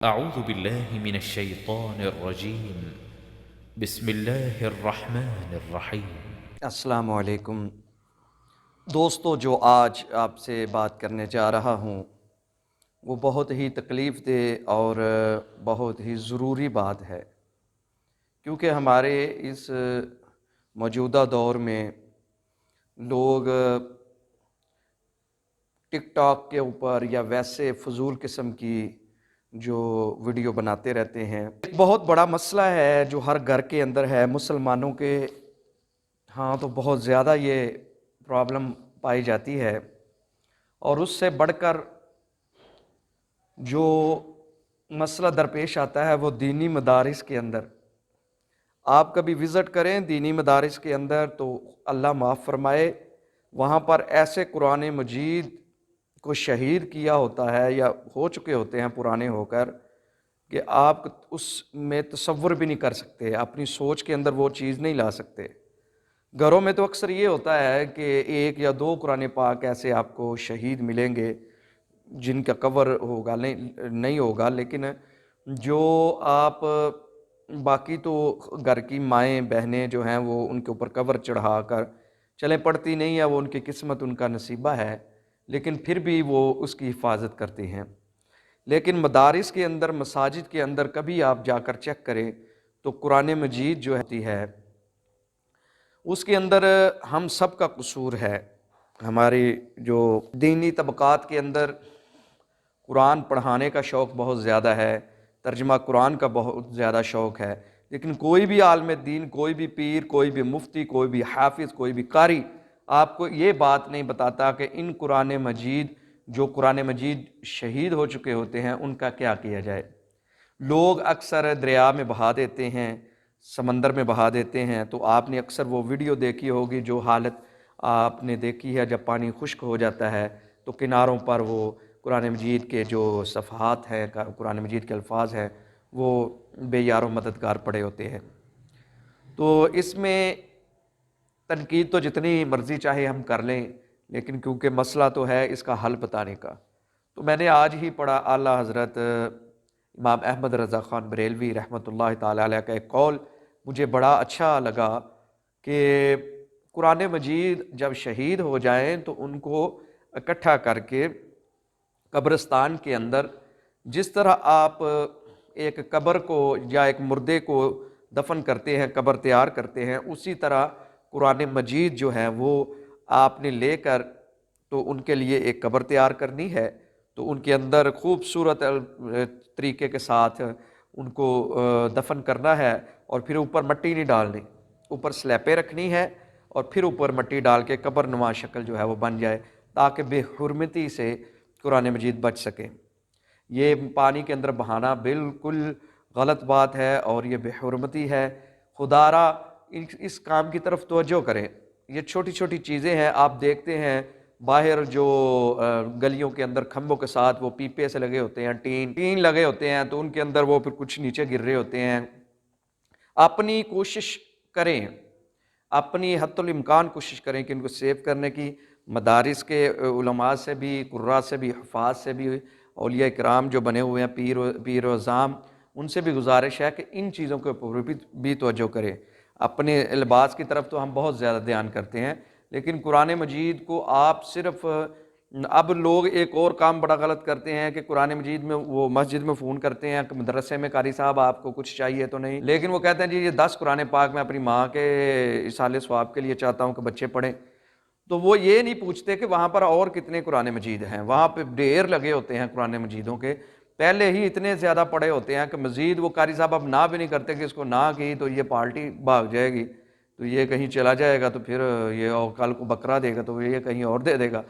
अऊज़ु बिल्लाहि मिनश्शैतानिर्रजीम बिस्मिल्लाहिर्रहमानिर्रहीम। अस्सलामु अलैकुम दोस्तों, जो आज आपसे बात करने जा रहा हूँ वो बहुत ही तकलीफ़ दे और बहुत ही ज़रूरी बात है, क्योंकि हमारे इस मौजूदा दौर में लोग टिकटॉक के ऊपर या वैसे फ़ुज़ूल किस्म की जो वीडियो बनाते रहते हैं। एक बहुत बड़ा मसला है जो हर घर के अंदर है मुसलमानों के। हाँ, तो बहुत ज़्यादा ये प्रॉब्लम पाई जाती है। और उससे बढ़कर जो मसला दरपेश आता है वो दीनी मदारिस के अंदर। आप कभी विज़िट करें दीनी मदारिस के अंदर तो अल्लाह माफ़ फरमाए, वहाँ पर ऐसे कुरान मजीद को शहीद किया होता है या हो चुके होते हैं पुराने होकर, कि आप उसमें तसव्वुर भी नहीं कर सकते, अपनी सोच के अंदर वो चीज़ नहीं ला सकते। घरों में तो अक्सर ये होता है कि एक या दो कुरान पाक ऐसे आपको शहीद मिलेंगे जिनका कवर होगा नहीं नहीं होगा, लेकिन जो आप बाकी तो घर की माएँ बहनें जो हैं वो उनके ऊपर कवर चढ़ा कर चले पढ़ती नहीं है, वो उनकी किस्मत उनका नसीबा है, लेकिन फिर भी वो उसकी हिफाजत करती हैं। लेकिन मदारिस के अंदर मसाजिद के अंदर कभी आप जाकर चेक करें तो कुरान मजीद जो होती है उसके अंदर हम सब का कसूर है। हमारी जो दीनी तबक़ात के अंदर कुरान पढ़ाने का शौक़ बहुत ज़्यादा है, तर्जुमा कुरान का बहुत ज़्यादा शौक़ है, लेकिन कोई भी आलिम दीन, कोई भी पीर, कोई भी मुफ्ती, कोई भी हाफिज़, कोई भी कारी आपको ये बात नहीं बताता कि इन कुरान मजीद जो कुरान मजीद शहीद हो चुके होते हैं उनका क्या किया जाए। लोग अक्सर दरिया में बहा देते हैं, समंदर में बहा देते हैं। तो आपने अक्सर वो वीडियो देखी होगी जो हालत आपने देखी है जब पानी खुश्क हो जाता है तो किनारों पर वो कुरान मजीद के जो सफ़हात हैं, कुरान मजीद के अल्फाज हैं, वो बेयारो मददगार पड़े होते हैं। तो इसमें तनकीद तो जितनी मर्ज़ी चाहे हम कर लें, लेकिन क्योंकि मसला तो है इसका हल बताने का। तो मैंने आज ही पढ़ा आला हज़रत इमाम अहमद रज़ा ख़ान बरेलवी रहमतुल्लाह ताला अलैह का एक कौल मुझे बड़ा अच्छा लगा कि कुरान मजीद जब शहीद हो जाएँ तो उनको इकट्ठा करके कब्रिस्तान के अंदर, जिस तरह आप एक कब्र को या एक मुर्दे को दफन करते हैं, कब्र तैयार करते हैं, उसी तरह कुरान मजीद जो है वो आपने लेकर तो उनके लिए एक कब्र तैयार करनी है। तो उनके अंदर खूबसूरत तरीके के साथ उनको दफन करना है और फिर ऊपर मिट्टी नहीं डालनी, ऊपर स्लैपें रखनी है और फिर ऊपर मिट्टी डाल के कब्र नुमा शक्ल जो है वो बन जाए, ताकि बेहुरमती से कुरान मजीद बच सके। ये पानी के अंदर बहाना बिल्कुल गलत बात है और ये बेहुरमती है। खुदारा इस काम की तरफ तवज्जो करें। ये छोटी छोटी चीज़ें हैं। आप देखते हैं बाहर जो गलियों के अंदर खंभों के साथ वो पीपे से लगे होते हैं, टीन लगे होते हैं, तो उनके अंदर वो फिर कुछ नीचे गिर रहे होते हैं। अपनी कोशिश करें, अपनी हद्दुल इम्कान कोशिश करें कि इनको सेव करने की। मदारिस के उलमा से भी, कुर्रा से भी, हफ़ाज से भी, औलिया इकराम जो बने हुए हैं, पीर व ज़ाम, उनसे भी गुजारिश है कि इन चीज़ों के ऊपर भी तवज्जो करें। अपने लिबास की तरफ तो हम बहुत ज़्यादा ध्यान करते हैं, लेकिन कुरान मजीद को आप सिर्फ़ अब लोग एक और काम बड़ा गलत करते हैं कि कुरान मजीद में वो मस्जिद में फ़ोन करते हैं कि मदरसे में कारी साहब आपको कुछ चाहिए तो नहीं, लेकिन वो कहते हैं जी ये 10 कुरान पाक मैं अपनी माँ के इसाले सवाब के लिए चाहता हूँ कि बच्चे पढ़ें। तो वो ये नहीं पूछते कि वहाँ पर और कितने कुरान मजीद हैं। वहाँ पे ढेर लगे होते हैं कुरान मजीदों के, पहले ही इतने ज़्यादा पड़े होते हैं कि मज़ीद वो कारी साहब अब ना भी नहीं करते कि इसको ना की तो ये पार्टी भाग जाएगी, तो ये कहीं चला जाएगा, तो फिर ये और कल को बकरा देगा तो ये कहीं और दे देगा।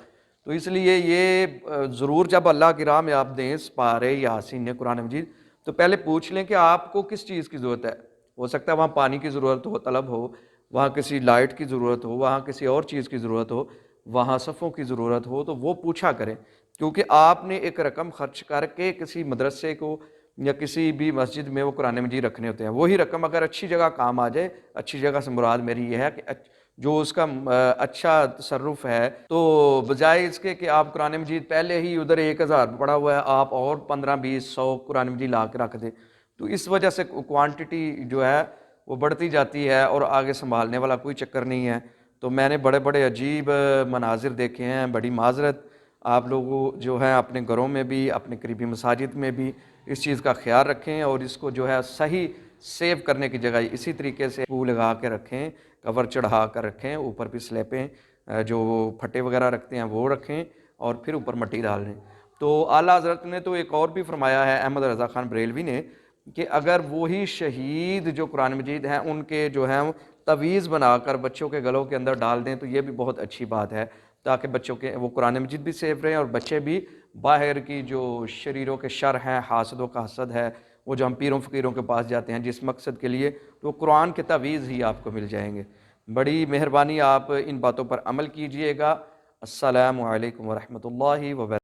तो इसलिए ये ज़रूर जब अल्लाह की राह में आप दें पारे यासीन ने कुरान मजीद, तो पहले पूछ लें कि आपको किस चीज़ की ज़रूरत है। हो सकता है वहाँ पानी की ज़रूरत हो, तलब हो, वहाँ किसी लाइट की ज़रूरत हो, वहाँ किसी और चीज़ की ज़रूरत हो, वहाँ सफ़ों की ज़रूरत हो, तो वो पूछा करें। क्योंकि आपने एक रकम खर्च करके किसी मदरसे को या किसी भी मस्जिद में वो कुरान मजीद रखने होते हैं। वही रकम अगर अच्छी जगह काम आ जाए, अच्छी जगह से मुराद मेरी ये है कि जो उसका अच्छा तसर्रुफ़ है, तो बजाय इसके कि आप कुरान मजीद पहले ही उधर 1000 पड़ा हुआ है, आप और 15, 20, 100 कुरान मजीद ला के रख दें, तो इस वजह से क्वांटिटी जो है वो बढ़ती जाती है और आगे संभालने वाला कोई चक्कर नहीं है। तो मैंने बड़े बड़े अजीब मनाजिर देखे हैं। बड़ी माजरत, आप लोग जो है अपने घरों में भी, अपने करीबी मसाजिद में भी इस चीज़ का ख्याल रखें और इसको जो है सही सेव करने की जगह इसी तरीके से वो लगा के रखें, कवर चढ़ा कर रखें, ऊपर भी स्लैपें जो फटे वगैरह रखते हैं वो रखें और फिर ऊपर मिट्टी डाल लें। तो आला हज़रत ने तो एक और भी फरमाया है, अहमद रज़ा ख़ान बरेलवी ने, कि अगर वही शहीद जो कुरान मजीद हैं उनके जो हैं तवीज़ बनाकर बच्चों के गलों के अंदर डाल दें तो ये भी बहुत अच्छी बात है, ताकि बच्चों के वो कुरान मजीद भी सेफ रहें और बच्चे भी बाहर की जो शरीरों के शर हैं, हासदों का हसद है, वो जो हम पीरों फ़कीरों के पास जाते हैं जिस मकसद के लिए, तो कुरान के तवीज़ ही आपको मिल जाएंगे। बड़ी मेहरबानी, आप इन बातों पर अमल कीजिएगा। अस्सलामु अलैकुम व रहमतुल्लाहि व बरकातहू।